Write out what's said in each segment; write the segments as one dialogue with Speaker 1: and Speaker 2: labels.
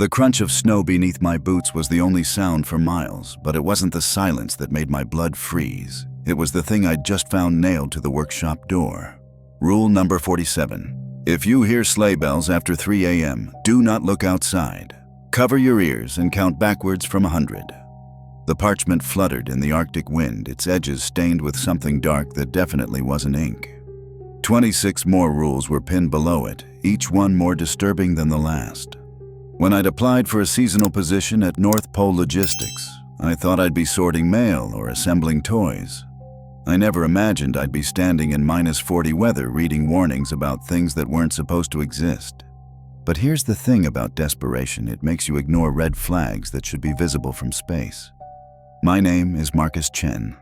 Speaker 1: The crunch of snow beneath my boots was the only sound for miles, but it wasn't the silence that made my blood freeze. It was the thing I'd just found nailed to the workshop door. Rule number 47. If you hear sleigh bells after 3 a.m., do not look outside. Cover your ears and count backwards from 100. The parchment fluttered in the Arctic wind, its edges stained with something dark that definitely wasn't ink. 26 more rules were pinned below it, each one more disturbing than the last. When I'd applied for a seasonal position at North Pole Logistics, I thought I'd be sorting mail or assembling toys. I never imagined I'd be standing in -40 weather reading warnings about things that weren't supposed to exist. But here's the thing about desperation, it makes you ignore red flags that should be visible from space. My name is Chen.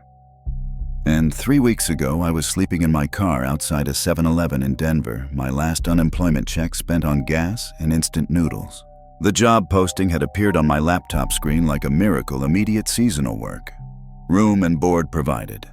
Speaker 1: And 3 weeks ago, I was sleeping in my car outside a 7-Eleven in Denver, my last unemployment check spent on gas and instant noodles. The job posting had appeared on my laptop screen like a miracle, immediate seasonal work. Room and board provided.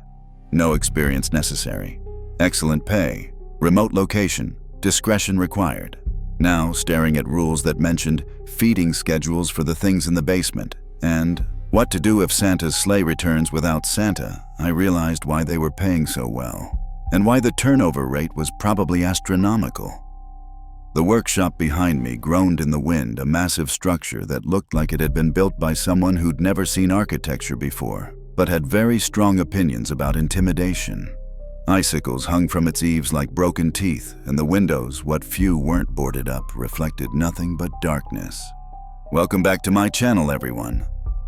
Speaker 1: No experience necessary. Excellent pay. Remote location. Discretion required. Now, staring at rules that mentioned feeding schedules for the things in the basement and what to do if Santa's sleigh returns without Santa, I realized why they were paying so well and why the turnover rate was probably astronomical. The workshop behind me groaned in the wind, a massive structure that looked like it had been built by someone who'd never seen architecture before, but had very strong opinions about intimidation. Icicles hung from its eaves like broken teeth, and the windows, what few weren't boarded up, reflected nothing but darkness. Welcome back to my channel, everyone.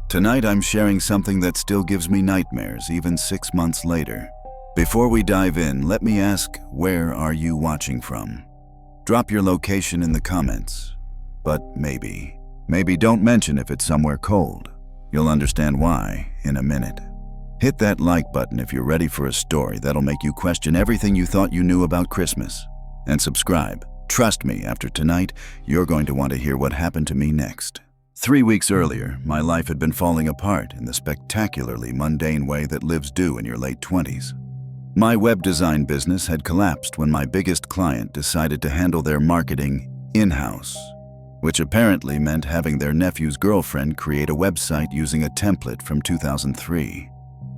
Speaker 1: Tonight I'm sharing something that still gives me nightmares, even 6 months later. Before we dive in, let me ask, where are you watching from? Drop your location in the comments. But maybe don't mention if it's somewhere cold. You'll understand why in a minute. Hit that like button if you're ready for a story that'll make you question everything you thought you knew about Christmas. And subscribe. Trust me, after tonight, you're going to want to hear what happened to me next. 3 weeks earlier, my life had been falling apart in the spectacularly mundane way that lives do in your late 20s. My web design business had collapsed when my biggest client decided to handle their marketing in-house, which apparently meant having their nephew's girlfriend create a website using a template from 2003.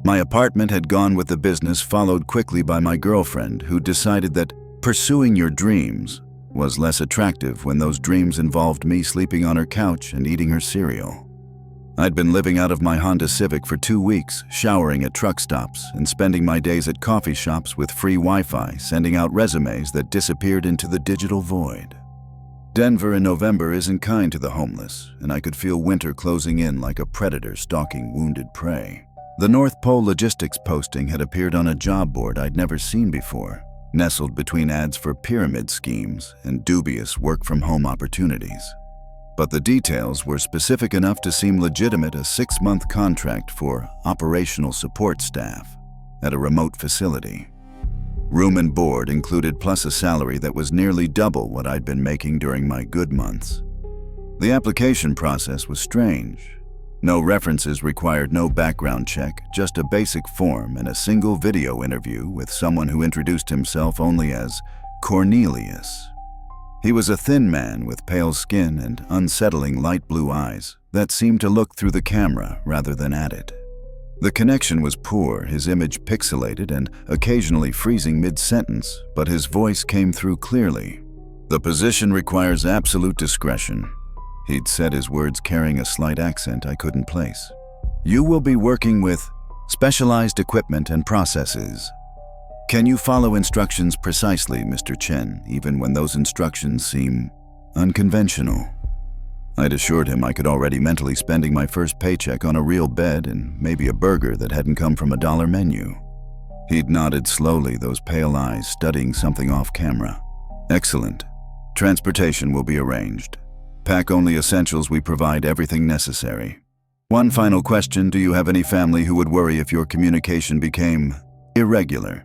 Speaker 1: My apartment had gone with the business, followed quickly by my girlfriend, who decided that pursuing your dreams was less attractive when those dreams involved me sleeping on her couch and eating her cereal. I'd been living out of my Honda Civic for 2 weeks, showering at truck stops and spending my days at coffee shops with free Wi-Fi, sending out resumes that disappeared into the digital void. Denver in November isn't kind to the homeless, and I could feel winter closing in like a predator stalking wounded prey. The North Pole Logistics posting had appeared on a job board I'd never seen before, nestled between ads for pyramid schemes and dubious work-from-home opportunities. But the details were specific enough to seem legitimate: a 6-month contract for operational support staff at a remote facility. Room and board included, plus a salary that was nearly double what I'd been making during my good months. The application process was strange. No references required, no background check, just a basic form and a single video interview with someone who introduced himself only as Cornelius. He was a thin man with pale skin and unsettling light blue eyes that seemed to look through the camera rather than at it. The connection was poor, his image pixelated and occasionally freezing mid-sentence, but his voice came through clearly. "The position requires absolute discretion." He'd said his words carrying a slight accent I couldn't place. "You will be working with specialized equipment and processes. Can you follow instructions precisely, Mr. Chen, even when those instructions seem unconventional?" I'd assured him I could already mentally spending my first paycheck on a real bed and maybe a burger that hadn't come from a dollar menu. He'd nodded slowly, those pale eyes studying something off camera. "Excellent. Transportation will be arranged. Pack only essentials, we provide everything necessary. One final question, do you have any family who would worry if your communication became irregular?"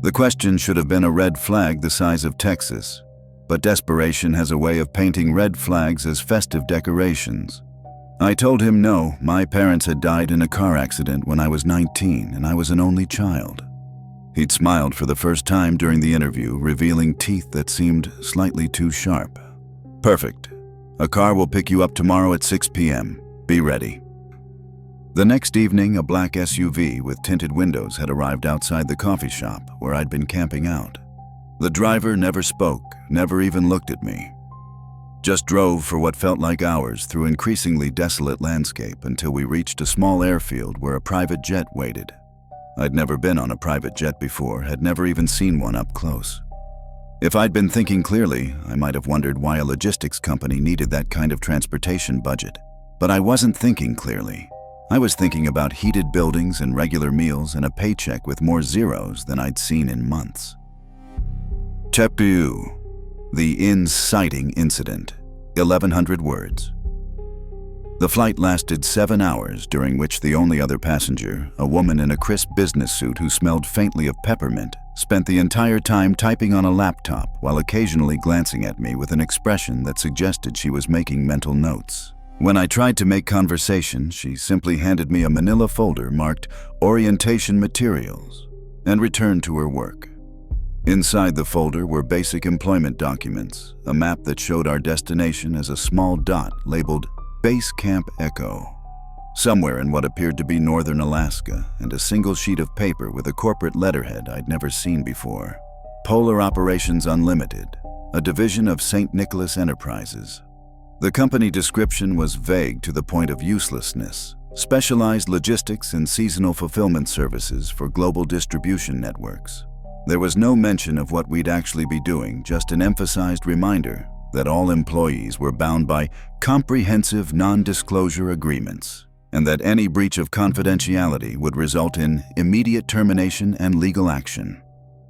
Speaker 1: The question should have been a red flag the size of Texas, but desperation has a way of painting red flags as festive decorations. I told him no, my parents had died in a car accident when I was 19 and I was an only child. He'd smiled for the first time during the interview, revealing teeth that seemed slightly too sharp. "Perfect. A car will pick you up tomorrow at 6 p.m. Be ready." The next evening, a black SUV with tinted windows had arrived outside the coffee shop where I'd been camping out. The driver never spoke, never even looked at me. Just drove for what felt like hours through increasingly desolate landscape until we reached a small airfield where a private jet waited. I'd never been on a private jet before, had never even seen one up close. If I'd been thinking clearly, I might have wondered why a logistics company needed that kind of transportation budget. But I wasn't thinking clearly. I was thinking about heated buildings and regular meals and a paycheck with more zeros than I'd seen in months. Chapter 2. The inciting incident. 1,100 words. The flight lasted 7 hours, during which the only other passenger, a woman in a crisp business suit who smelled faintly of peppermint, spent the entire time typing on a laptop while occasionally glancing at me with an expression that suggested she was making mental notes. When I tried to make conversation, she simply handed me a manila folder marked Orientation Materials and returned to her work. Inside the folder were basic employment documents, a map that showed our destination as a small dot labeled Base Camp Echo, somewhere in what appeared to be northern Alaska, and a single sheet of paper with a corporate letterhead I'd never seen before. Polar Operations Unlimited, a division of St. Nicholas Enterprises. The company description was vague to the point of uselessness. Specialized logistics and seasonal fulfillment services for global distribution networks. There was no mention of what we'd actually be doing, just an emphasized reminder that all employees were bound by comprehensive non-disclosure agreements, and that any breach of confidentiality would result in immediate termination and legal action.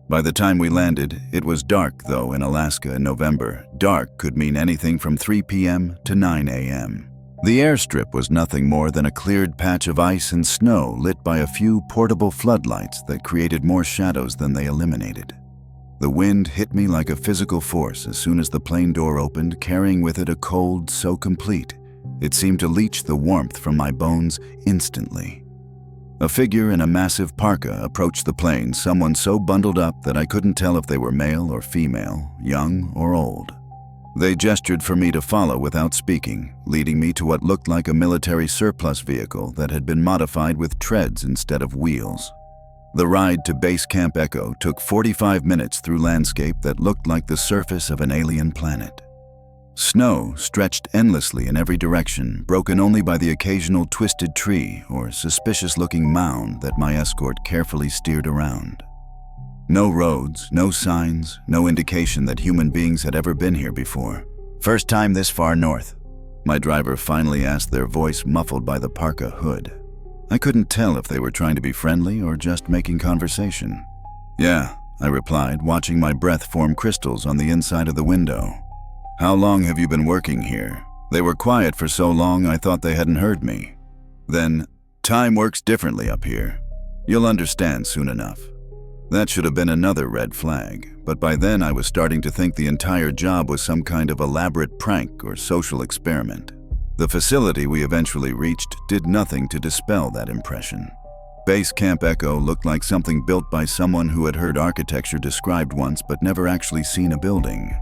Speaker 1: By the time we landed, it was dark, though in Alaska in November, dark could mean anything from 3 p.m. to 9 a.m. The airstrip was nothing more than a cleared patch of ice and snow lit by a few portable floodlights that created more shadows than they eliminated. The wind hit me like a physical force as soon as the plane door opened, carrying with it a cold so complete, it seemed to leach the warmth from my bones instantly. A figure in a massive parka approached the plane, someone so bundled up that I couldn't tell if they were male or female, young or old. They gestured for me to follow without speaking, leading me to what looked like a military surplus vehicle that had been modified with treads instead of wheels. The ride to Base Camp Echo took 45 minutes through landscape that looked like the surface of an alien planet. Snow stretched endlessly in every direction, broken only by the occasional twisted tree or suspicious-looking mound that my escort carefully steered around. No roads, no signs, no indication that human beings had ever been here before. "First time this far north?" my driver finally asked, their voice muffled by the parka hood. I couldn't tell if they were trying to be friendly or just making conversation. "Yeah," I replied, watching my breath form crystals on the inside of the window. "How long have you been working here?" They were quiet for so long I thought they hadn't heard me. Then, "Time works differently up here. You'll understand soon enough." That should have been another red flag, but by then I was starting to think the entire job was some kind of elaborate prank or social experiment. The facility we eventually reached did nothing to dispel that impression. Base Camp Echo looked like something built by someone who had heard architecture described once but never actually seen a building.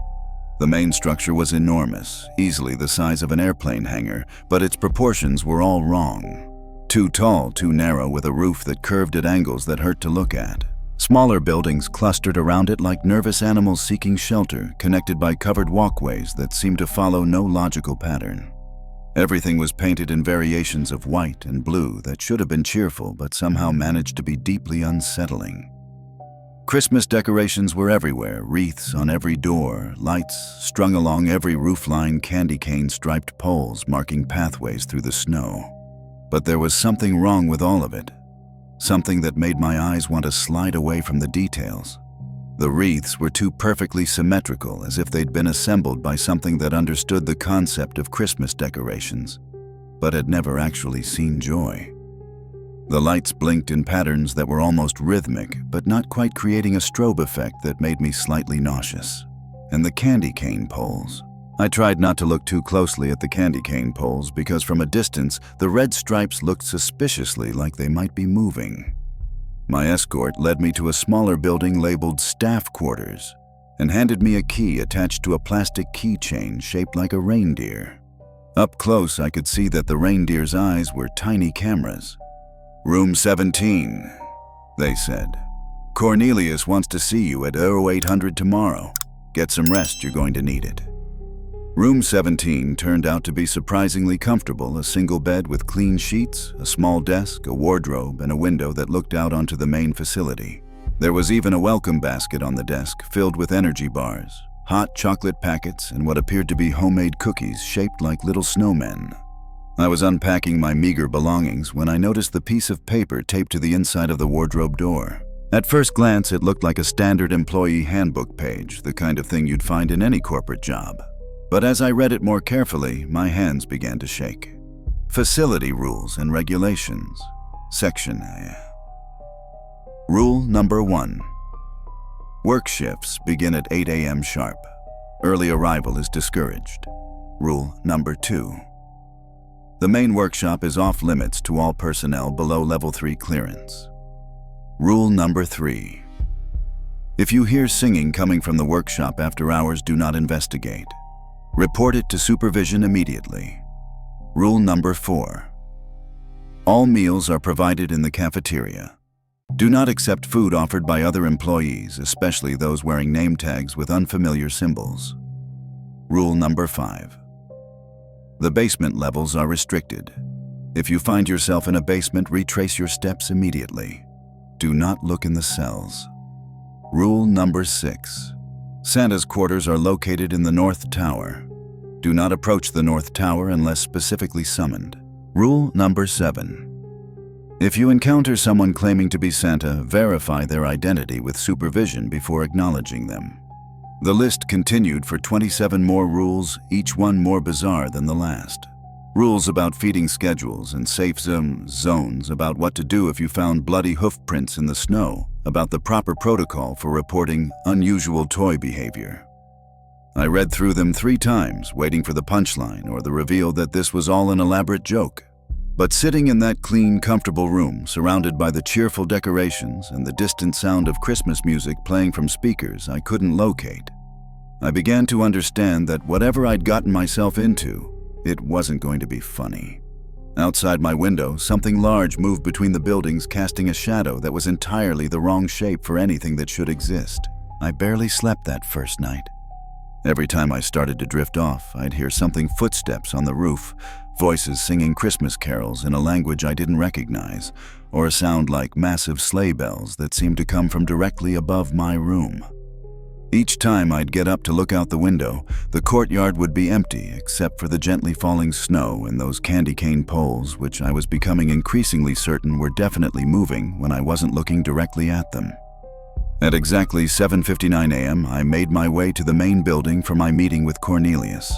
Speaker 1: The main structure was enormous, easily the size of an airplane hangar, but its proportions were all wrong. Too tall, too narrow, with a roof that curved at angles that hurt to look at. Smaller buildings clustered around it like nervous animals seeking shelter, connected by covered walkways that seemed to follow no logical pattern. Everything was painted in variations of white and blue that should have been cheerful but somehow managed to be deeply unsettling. Christmas decorations were everywhere, wreaths on every door, lights strung along every roofline, candy cane-striped poles marking pathways through the snow. But there was something wrong with all of it. Something that made my eyes want to slide away from the details. The wreaths were too perfectly symmetrical, as if they'd been assembled by something that understood the concept of Christmas decorations, but had never actually seen joy. The lights blinked in patterns that were almost rhythmic, but not quite creating a strobe effect that made me slightly nauseous. And the candy cane poles. I tried not to look too closely at the candy cane poles because from a distance, the red stripes looked suspiciously like they might be moving. My escort led me to a smaller building labeled Staff Quarters and handed me a key attached to a plastic keychain shaped like a reindeer. Up close, I could see that the reindeer's eyes were tiny cameras. "Room 17, they said. "Cornelius wants to see you at 0800 tomorrow. Get some rest, you're going to need it." Room 17 turned out to be surprisingly comfortable, a single bed with clean sheets, a small desk, a wardrobe, and a window that looked out onto the main facility. There was even a welcome basket on the desk filled with energy bars, hot chocolate packets, and what appeared to be homemade cookies shaped like little snowmen. I was unpacking my meager belongings when I noticed the piece of paper taped to the inside of the wardrobe door. At first glance, it looked like a standard employee handbook page, the kind of thing you'd find in any corporate job. But as I read it more carefully, my hands began to shake. Facility Rules and Regulations. Section A. Rule number 1. Work shifts begin at 8 a.m. sharp. Early arrival is discouraged. Rule number 2. The main workshop is off limits to all personnel below level 3 clearance. Rule number 3. If you hear singing coming from the workshop after hours, do not investigate. Report it to supervision immediately. Rule number 4. All meals are provided in the cafeteria. Do not accept food offered by other employees, especially those wearing name tags with unfamiliar symbols. Rule number 5. The basement levels are restricted. If you find yourself in a basement, retrace your steps immediately. Do not look in the cells. Rule number 6. Santa's quarters are located in the North Tower. Do not approach the North Tower unless specifically summoned. Rule number 7. If you encounter someone claiming to be Santa, verify their identity with supervision before acknowledging them. The list continued for 27 more rules, each one more bizarre than the last. Rules about feeding schedules and safe zones, about what to do if you found bloody hoof prints in the snow, about the proper protocol for reporting unusual toy behavior. I read through them 3 times, waiting for the punchline or the reveal that this was all an elaborate joke. But sitting in that clean, comfortable room, surrounded by the cheerful decorations and the distant sound of Christmas music playing from speakers I couldn't locate, I began to understand that whatever I'd gotten myself into, it wasn't going to be funny. Outside my window, something large moved between the buildings, casting a shadow that was entirely the wrong shape for anything that should exist. I barely slept that first night. Every time I started to drift off, I'd hear something footsteps on the roof, voices singing Christmas carols in a language I didn't recognize, or a sound like massive sleigh bells that seemed to come from directly above my room. Each time I'd get up to look out the window, the courtyard would be empty except for the gently falling snow and those candy cane poles, which I was becoming increasingly certain were definitely moving when I wasn't looking directly at them. At exactly 7:59 a.m., I made my way to the main building for my meeting with Cornelius.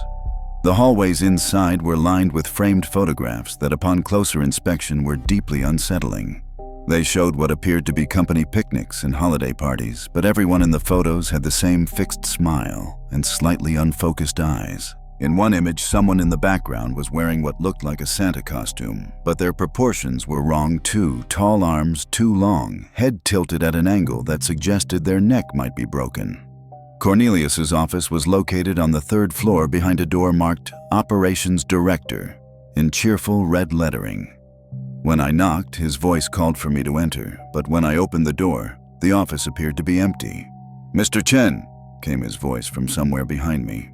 Speaker 1: The hallways inside were lined with framed photographs that upon closer inspection were deeply unsettling. They showed what appeared to be company picnics and holiday parties, but everyone in the photos had the same fixed smile and slightly unfocused eyes. In one image, someone in the background was wearing what looked like a Santa costume, but their proportions were wrong too. Tall arms, too long, head tilted at an angle that suggested their neck might be broken. Cornelius's office was located on the 3rd floor behind a door marked Operations Director in cheerful red lettering. When I knocked, his voice called for me to enter, but when I opened the door, the office appeared to be empty. "Mr. Chen," came his voice from somewhere behind me.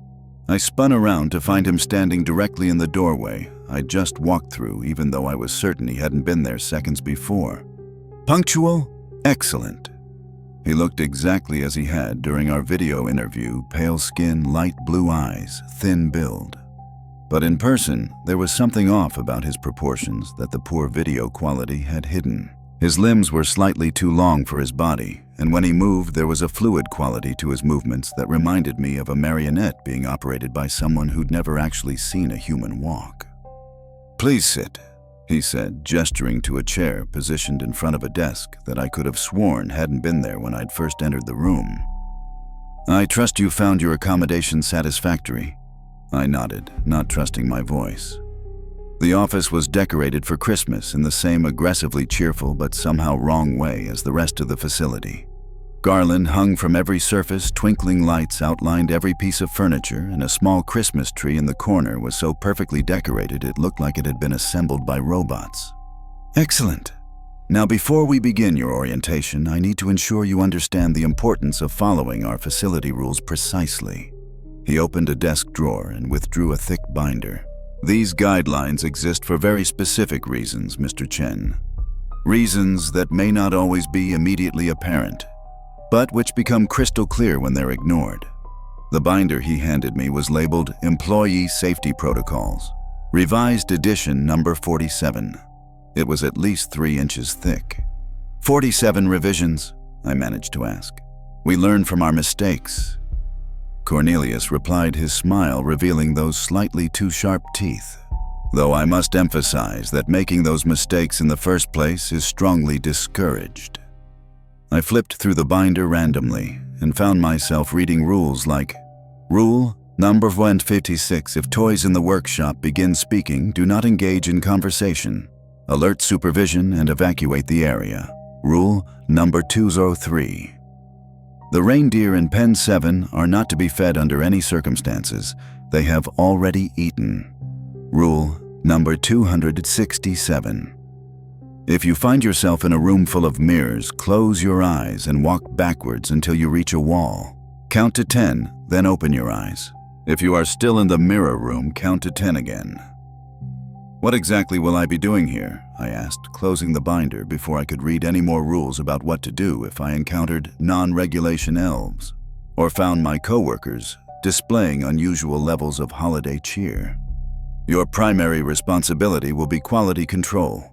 Speaker 1: I spun around to find him standing directly in the doorway I'd just walked through, even though I was certain he hadn't been there seconds before. "Punctual? Excellent." He looked exactly as he had during our video interview, pale skin, light blue eyes, thin build. But in person, there was something off about his proportions that the poor video quality had hidden. His limbs were slightly too long for his body, and when he moved, there was a fluid quality to his movements that reminded me of a marionette being operated by someone who'd never actually seen a human walk. "Please sit," he said, gesturing to a chair positioned in front of a desk that I could have sworn hadn't been there when I'd first entered the room. "I trust you found your accommodation satisfactory." I nodded, not trusting my voice. The office was decorated for Christmas in the same aggressively cheerful but somehow wrong way as the rest of the facility. Garland hung from every surface, twinkling lights outlined every piece of furniture, and a small Christmas tree in the corner was so perfectly decorated it looked like it had been assembled by robots. Excellent. Now, before we begin your orientation, I need to ensure you understand the importance of following our facility rules precisely. He opened a desk drawer and withdrew a thick binder. These guidelines exist for very specific reasons, Mr. Chen. Reasons that may not always be immediately apparent, but which become crystal clear when they're ignored. The binder he handed me was labeled Employee Safety Protocols, Revised Edition number 47. It was at least 3 inches thick. 47 revisions, I managed to ask. We learn from our mistakes. Cornelius replied, his smile revealing those slightly too sharp teeth. Though I must emphasize that making those mistakes in the first place is strongly discouraged. I flipped through the binder randomly and found myself reading rules like, Rule number 156, if toys in the workshop begin speaking, do not engage in conversation. Alert supervision and evacuate the area. Rule number 203. The reindeer in Pen 7 are not to be fed under any circumstances. They have already eaten. Rule number 267. If you find yourself in a room full of mirrors, close your eyes and walk backwards until you reach a wall. Count to 10, then open your eyes. If you are still in the mirror room, count to 10 again. What exactly will I be doing here? I asked, closing the binder before I could read any more rules about what to do if I encountered non-regulation elves, or found my coworkers displaying unusual levels of holiday cheer. Your primary responsibility will be quality control,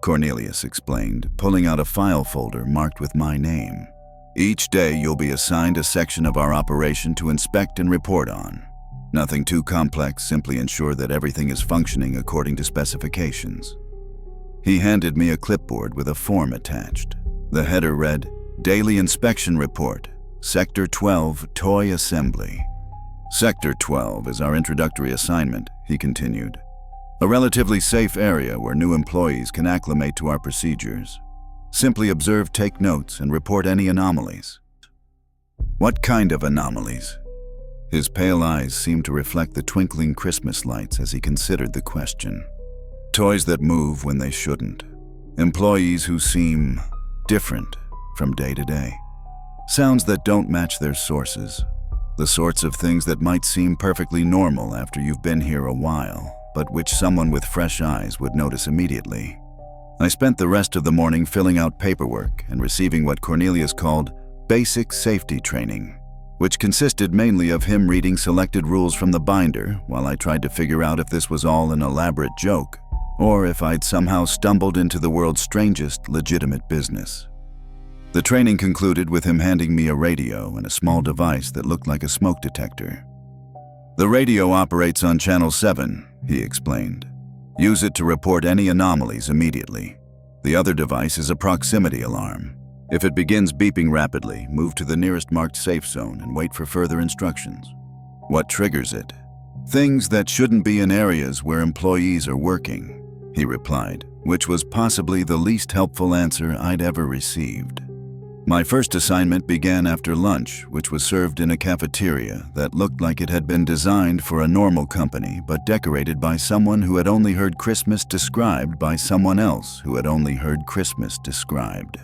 Speaker 1: Cornelius explained, pulling out a file folder marked with my name. Each day you'll be assigned a section of our operation to inspect and report on. Nothing too complex, simply ensure that everything is functioning according to specifications. He handed me a clipboard with a form attached. The header read, Daily Inspection Report, Sector 12, Toy Assembly. Sector 12 is our introductory assignment, he continued. A relatively safe area where new employees can acclimate to our procedures. Simply observe, take notes, and report any anomalies. What kind of anomalies? His pale eyes seemed to reflect the twinkling Christmas lights as he considered the question. Toys that move when they shouldn't. Employees who seem different from day to day. Sounds that don't match their sources. The sorts of things that might seem perfectly normal after you've been here a while, but which someone with fresh eyes would notice immediately. I spent the rest of the morning filling out paperwork and receiving what Cornelius called basic safety training, which consisted mainly of him reading selected rules from the binder while I tried to figure out if this was all an elaborate joke, or if I'd somehow stumbled into the world's strangest legitimate business. The training concluded with him handing me a radio and a small device that looked like a smoke detector. The radio operates on Channel 7, he explained. Use it to report any anomalies immediately. The other device is a proximity alarm. If it begins beeping rapidly, move to the nearest marked safe zone and wait for further instructions. What triggers it? Things that shouldn't be in areas where employees are working, he replied, which was possibly the least helpful answer I'd ever received. My first assignment began after lunch, which was served in a cafeteria that looked like it had been designed for a normal company but decorated by someone who had only heard Christmas described by someone else who had only heard Christmas described.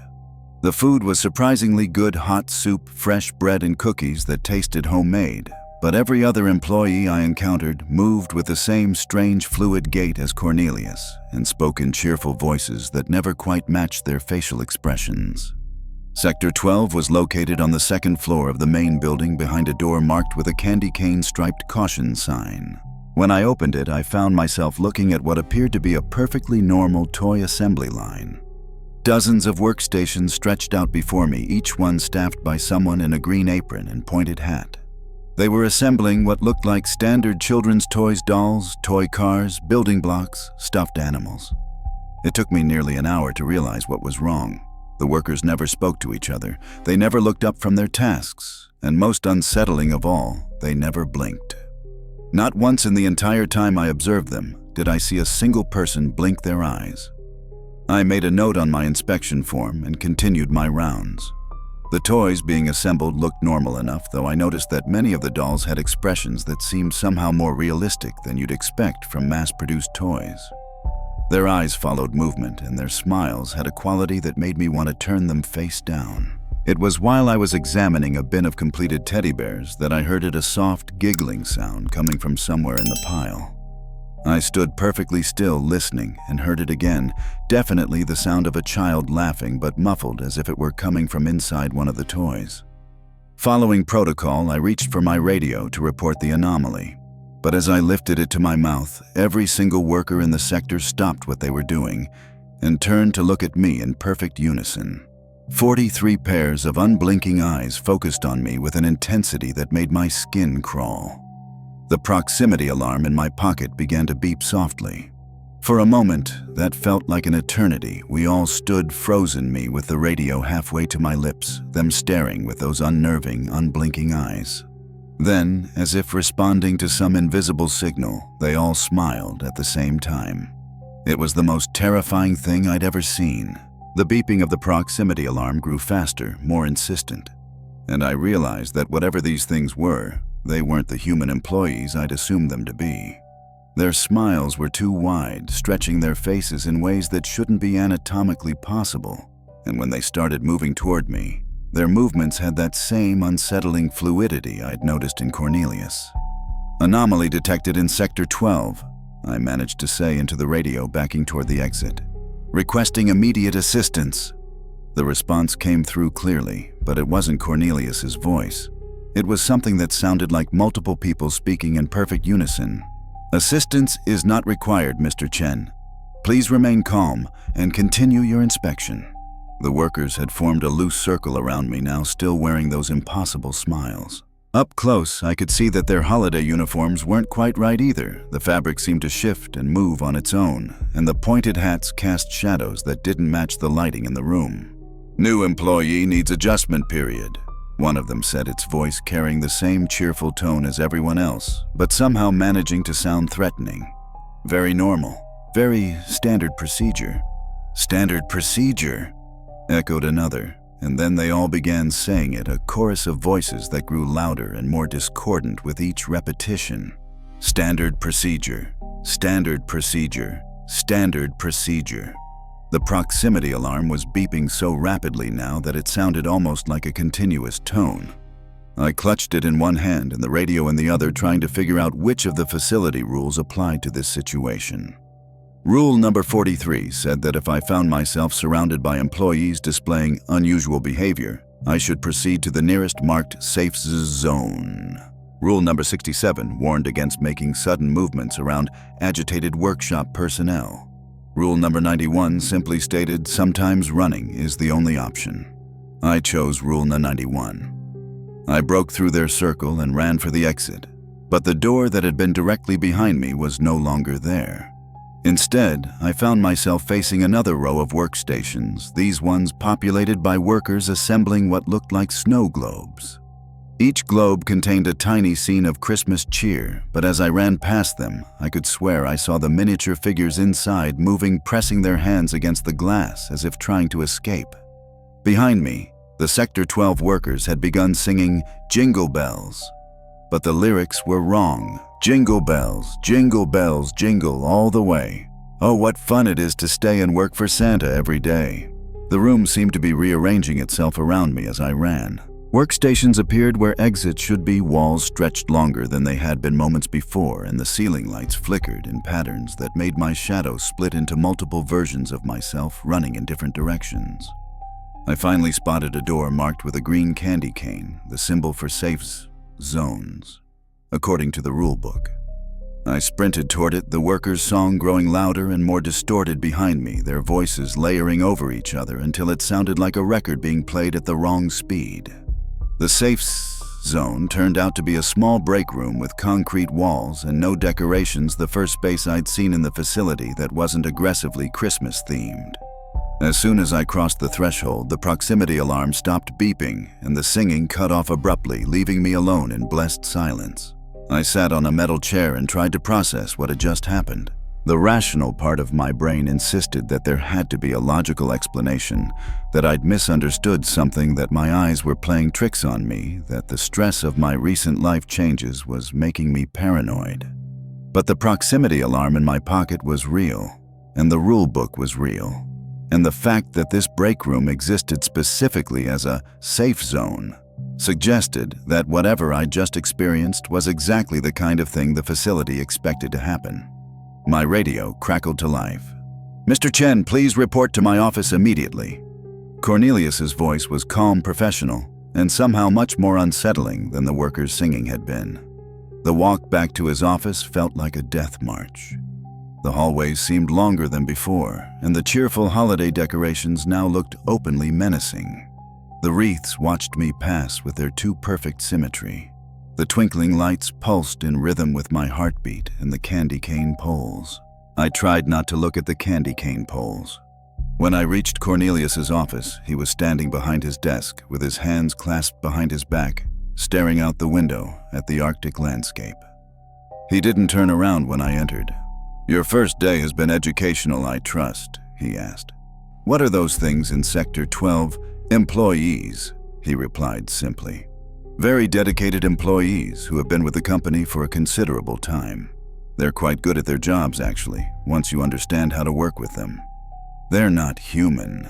Speaker 1: The food was surprisingly good: hot soup, fresh bread, and cookies that tasted homemade, but every other employee I encountered moved with the same strange fluid gait as Cornelius and spoke in cheerful voices that never quite matched their facial expressions. Sector 12 was located on the second floor of the main building behind a door marked with a candy cane striped caution sign. When I opened it, I found myself looking at what appeared to be a perfectly normal toy assembly line. Dozens of workstations stretched out before me, each one staffed by someone in a green apron and pointed hat. They were assembling what looked like standard children's toys: dolls, toy cars, building blocks, stuffed animals. It took me nearly an hour to realize what was wrong. The workers never spoke to each other, they never looked up from their tasks, and most unsettling of all, they never blinked. Not once in the entire time I observed them did I see a single person blink their eyes. I made a note on my inspection form and continued my rounds. The toys being assembled looked normal enough, though I noticed that many of the dolls had expressions that seemed somehow more realistic than you'd expect from mass-produced toys. Their eyes followed movement, and their smiles had a quality that made me want to turn them face down. It was while I was examining a bin of completed teddy bears that I heard a soft, giggling sound coming from somewhere in the pile. I stood perfectly still listening and heard it again, definitely the sound of a child laughing but muffled as if it were coming from inside one of the toys. Following protocol, I reached for my radio to report the anomaly. But as I lifted it to my mouth, every single worker in the sector stopped what they were doing and turned to look at me in perfect unison. 43 pairs of unblinking eyes focused on me with an intensity that made my skin crawl. The proximity alarm in my pocket began to beep softly. For a moment, that felt like an eternity. We all stood frozen, me with the radio halfway to my lips, them staring with those unnerving, unblinking eyes. Then, as if responding to some invisible signal, they all smiled at the same time. It was the most terrifying thing I'd ever seen. The beeping of the proximity alarm grew faster, more insistent, and I realized that whatever these things were, they weren't the human employees I'd assumed them to be. Their smiles were too wide, stretching their faces in ways that shouldn't be anatomically possible, and when they started moving toward me, their movements had that same unsettling fluidity I'd noticed in Cornelius. "Anomaly detected in Sector 12, I managed to say into the radio, backing toward the exit. "Requesting immediate assistance." The response came through clearly, but it wasn't Cornelius's voice. It was something that sounded like multiple people speaking in perfect unison. "Assistance is not required, Mr. Chen. Please remain calm and continue your inspection." The workers had formed a loose circle around me now, still wearing those impossible smiles. Up close, I could see that their holiday uniforms weren't quite right either. The fabric seemed to shift and move on its own, and the pointed hats cast shadows that didn't match the lighting in the room. "New employee needs adjustment period," one of them said, its voice carrying the same cheerful tone as everyone else, but somehow managing to sound threatening. "Very normal. Very standard procedure." "Standard procedure?" echoed another, and then they all began saying it, a chorus of voices that grew louder and more discordant with each repetition. "Standard procedure. Standard procedure. Standard procedure." The proximity alarm was beeping so rapidly now that it sounded almost like a continuous tone. I clutched it in one hand and the radio in the other, trying to figure out which of the facility rules applied to this situation. Rule number 43 said that if I found myself surrounded by employees displaying unusual behavior, I should proceed to the nearest marked safe zone. Rule number 67 warned against making sudden movements around agitated workshop personnel. Rule number 91 simply stated sometimes running is the only option. I chose rule 91. I broke through their circle and ran for the exit, but the door that had been directly behind me was no longer there. Instead, I found myself facing another row of workstations, these ones populated by workers assembling what looked like snow globes. Each globe contained a tiny scene of Christmas cheer, but as I ran past them, I could swear I saw the miniature figures inside moving, pressing their hands against the glass as if trying to escape. Behind me, the Sector 12 workers had begun singing Jingle Bells, but the lyrics were wrong. Jingle bells, jingle all the way. Oh, what fun it is to stay and work for Santa every day. The room seemed to be rearranging itself around me as I ran. Workstations appeared where exits should be, walls stretched longer than they had been moments before, and the ceiling lights flickered in patterns that made my shadow split into multiple versions of myself running in different directions. I finally spotted a door marked with a green candy cane, the symbol for safe zones, according to the rulebook. I sprinted toward it, the workers' song growing louder and more distorted behind me, their voices layering over each other until it sounded like a record being played at the wrong speed. The safe zone turned out to be a small break room with concrete walls and no decorations, the first space I'd seen in the facility that wasn't aggressively Christmas-themed. As soon as I crossed the threshold, the proximity alarm stopped beeping and the singing cut off abruptly, leaving me alone in blessed silence. I sat on a metal chair and tried to process what had just happened. The rational part of my brain insisted that there had to be a logical explanation, that I'd misunderstood something, that my eyes were playing tricks on me, that the stress of my recent life changes was making me paranoid. But the proximity alarm in my pocket was real, and the rule book was real, and the fact that this break room existed specifically as a safe zone suggested that whatever I just experienced was exactly the kind of thing the facility expected to happen. My radio crackled to life. "Mr. Chen, please report to my office immediately." Cornelius's voice was calm, professional, and somehow much more unsettling than the worker's singing had been. The walk back to his office felt like a death march. The hallways seemed longer than before, and the cheerful holiday decorations now looked openly menacing. The wreaths watched me pass with their too perfect symmetry. The twinkling lights pulsed in rhythm with my heartbeat and the candy cane poles. I tried not to look at the candy cane poles. When I reached Cornelius's office, he was standing behind his desk with his hands clasped behind his back, staring out the window at the Arctic landscape. He didn't turn around when I entered. "Your first day has been educational, I trust," he asked. "What are those things in Sector 12? Employees," he replied simply. "Very dedicated employees who have been with the company for a considerable time. They're quite good at their jobs, actually, once you understand how to work with them. They're not human."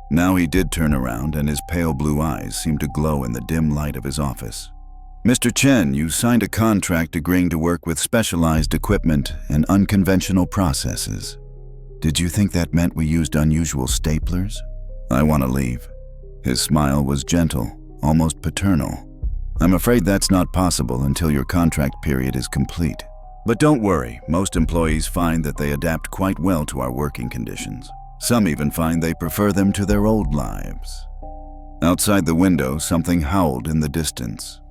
Speaker 1: Now he did turn around, and his pale blue eyes seemed to glow in the dim light of his office. "Mr. Chen, you signed a contract agreeing to work with specialized equipment and unconventional processes. Did you think that meant we used unusual staplers? I want to leave." His smile was gentle, almost paternal. "I'm afraid that's not possible until your contract period is complete. But don't worry, most employees find that they adapt quite well to our working conditions. Some even find they prefer them to their old lives." Outside the window, something howled in the distance.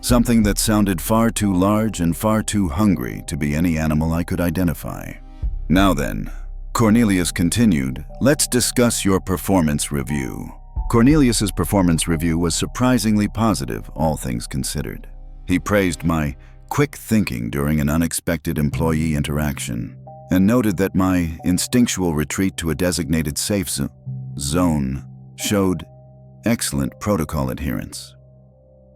Speaker 1: Something that sounded far too large and far too hungry to be any animal I could identify. "Now then," Cornelius continued, "let's discuss your performance review." Cornelius's performance review was surprisingly positive, all things considered. He praised my quick thinking during an unexpected employee interaction, and noted that my instinctual retreat to a designated safe zone showed excellent protocol adherence.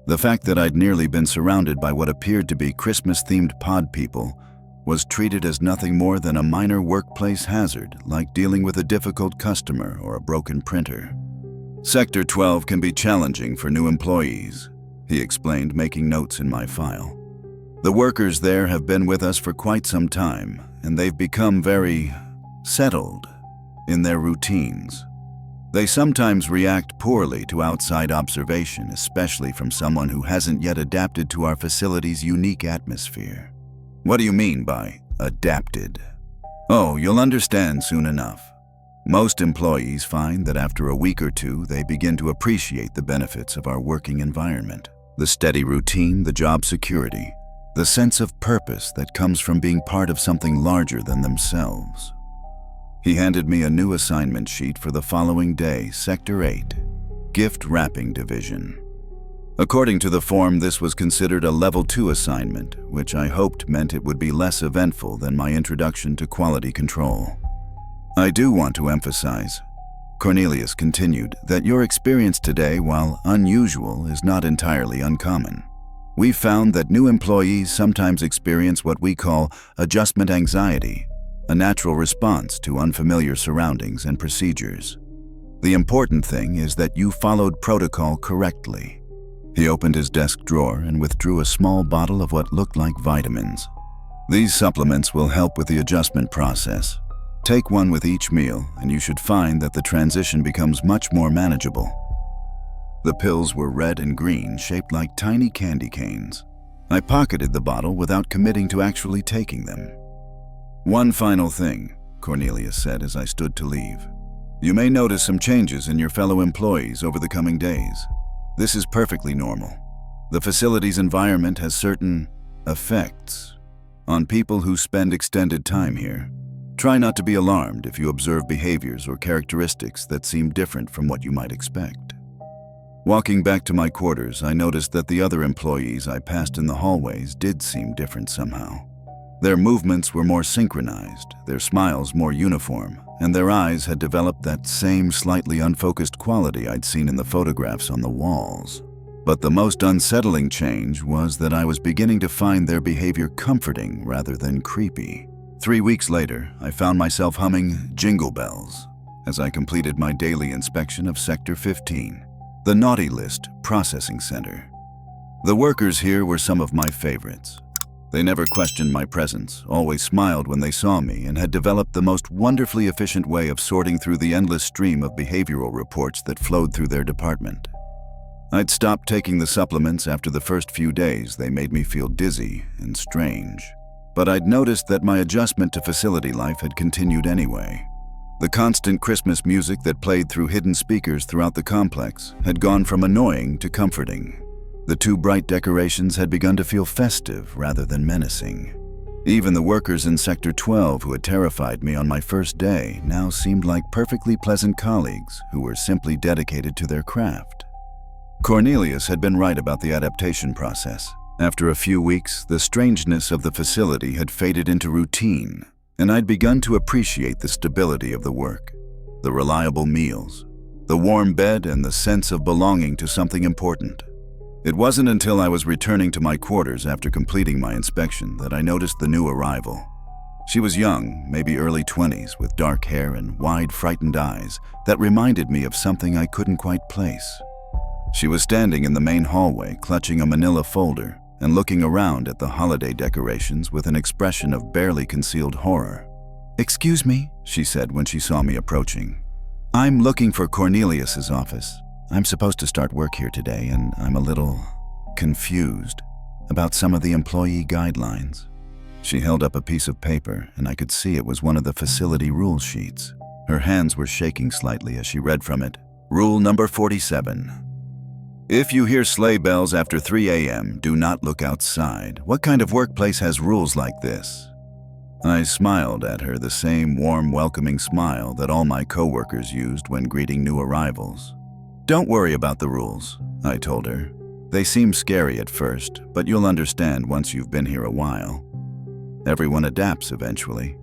Speaker 1: The fact that I'd nearly been surrounded by what appeared to be Christmas-themed pod people was treated as nothing more than a minor workplace hazard, like dealing with a difficult customer or a broken printer. "Sector 12 can be challenging for new employees," he explained, making notes in my file. "The workers there have been with us for quite some time, and they've become very settled in their routines. They sometimes react poorly to outside observation, especially from someone who hasn't yet adapted to our facility's unique atmosphere." "What do you mean by adapted?" "Oh, you'll understand soon enough. Most employees find that after a week or two, they begin to appreciate the benefits of our working environment. The steady routine, the job security, the sense of purpose that comes from being part of something larger than themselves." He handed me a new assignment sheet for the following day, Sector 8, Gift Wrapping Division. According to the form, this was considered a Level 2 assignment, which I hoped meant it would be less eventful than my introduction to quality control. "I do want to emphasize," Cornelius continued, "that your experience today, while unusual, is not entirely uncommon. We've found that new employees sometimes experience what we call adjustment anxiety, a natural response to unfamiliar surroundings and procedures. The important thing is that you followed protocol correctly." He opened his desk drawer and withdrew a small bottle of what looked like vitamins. "These supplements will help with the adjustment process. Take one with each meal, and you should find that the transition becomes much more manageable." The pills were red and green, shaped like tiny candy canes. I pocketed the bottle without committing to actually taking them. "One final thing," Cornelius said as I stood to leave. "You may notice some changes in your fellow employees over the coming days. This is perfectly normal. The facility's environment has certain effects on people who spend extended time here. Try not to be alarmed if you observe behaviors or characteristics that seem different from what you might expect." Walking back to my quarters, I noticed that the other employees I passed in the hallways did seem different somehow. Their movements were more synchronized, their smiles more uniform, and their eyes had developed that same slightly unfocused quality I'd seen in the photographs on the walls. But the most unsettling change was that I was beginning to find their behavior comforting rather than creepy. 3 weeks later, I found myself humming Jingle Bells as I completed my daily inspection of Sector 15, the Naughty List Processing Center. The workers here were some of my favorites. They never questioned my presence, always smiled when they saw me, and had developed the most wonderfully efficient way of sorting through the endless stream of behavioral reports that flowed through their department. I'd stopped taking the supplements after the first few days. They made me feel dizzy and strange. But I'd noticed that my adjustment to facility life had continued anyway. The constant Christmas music that played through hidden speakers throughout the complex had gone from annoying to comforting. The 2 bright decorations had begun to feel festive rather than menacing. Even the workers in Sector 12 who had terrified me on my first day now seemed like perfectly pleasant colleagues who were simply dedicated to their craft. Cornelius had been right about the adaptation process. After a few weeks, the strangeness of the facility had faded into routine, and I'd begun to appreciate the stability of the work, the reliable meals, the warm bed, and the sense of belonging to something important. It wasn't until I was returning to my quarters after completing my inspection that I noticed the new arrival. She was young, maybe early 20s, with dark hair and wide, frightened eyes that reminded me of something I couldn't quite place. She was standing in the main hallway, clutching a manila folder and looking around at the holiday decorations with an expression of barely concealed horror. "Excuse me," she said when she saw me approaching. "I'm looking for Cornelius's office. I'm supposed to start work here today, and I'm a little confused about some of the employee guidelines." She held up a piece of paper, and I could see it was one of the facility rule sheets. Her hands were shaking slightly as she read from it. Rule number 47. If you hear sleigh bells after 3 a.m., do not look outside. What kind of workplace has rules like this? I smiled at her, the same warm, welcoming smile that all my coworkers used when greeting new arrivals. "Don't worry about the rules," I told her. "They seem scary at first, but you'll understand once you've been here a while. Everyone adapts eventually.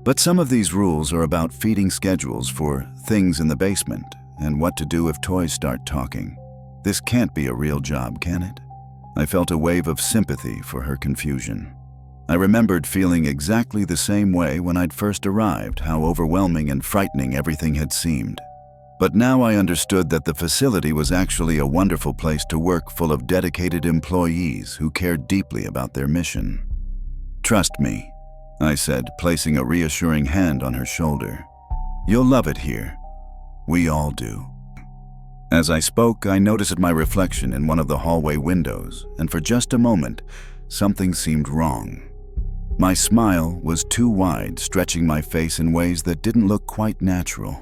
Speaker 1: But some of these rules are about feeding schedules for things in the basement and what to do if toys start talking. This can't be a real job, can it?" I felt a wave of sympathy for her confusion. I remembered feeling exactly the same way when I'd first arrived, how overwhelming and frightening everything had seemed. But now I understood that the facility was actually a wonderful place to work, full of dedicated employees who cared deeply about their mission. "Trust me," I said, placing a reassuring hand on her shoulder. "You'll love it here. We all do." As I spoke, I noticed my reflection in one of the hallway windows, and for just a moment, something seemed wrong. My smile was too wide, stretching my face in ways that didn't look quite natural.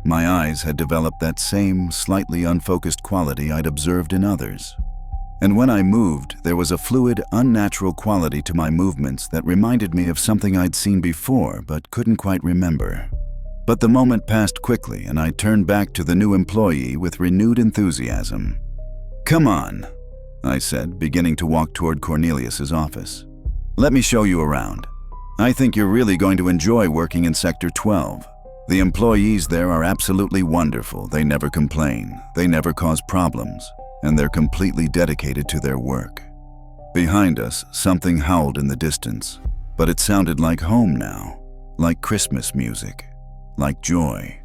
Speaker 1: My eyes had developed that same slightly unfocused quality I'd observed in others. And when I moved, there was a fluid, unnatural quality to my movements that reminded me of something I'd seen before but couldn't quite remember. But the moment passed quickly, and I turned back to the new employee with renewed enthusiasm. "Come on," I said, beginning to walk toward Cornelius's office. "Let me show you around. I think you're really going to enjoy working in Sector 12. The employees there are absolutely wonderful. They never complain, they never cause problems, and they're completely dedicated to their work." Behind us, something howled in the distance, but it sounded like home now, like Christmas music, like joy.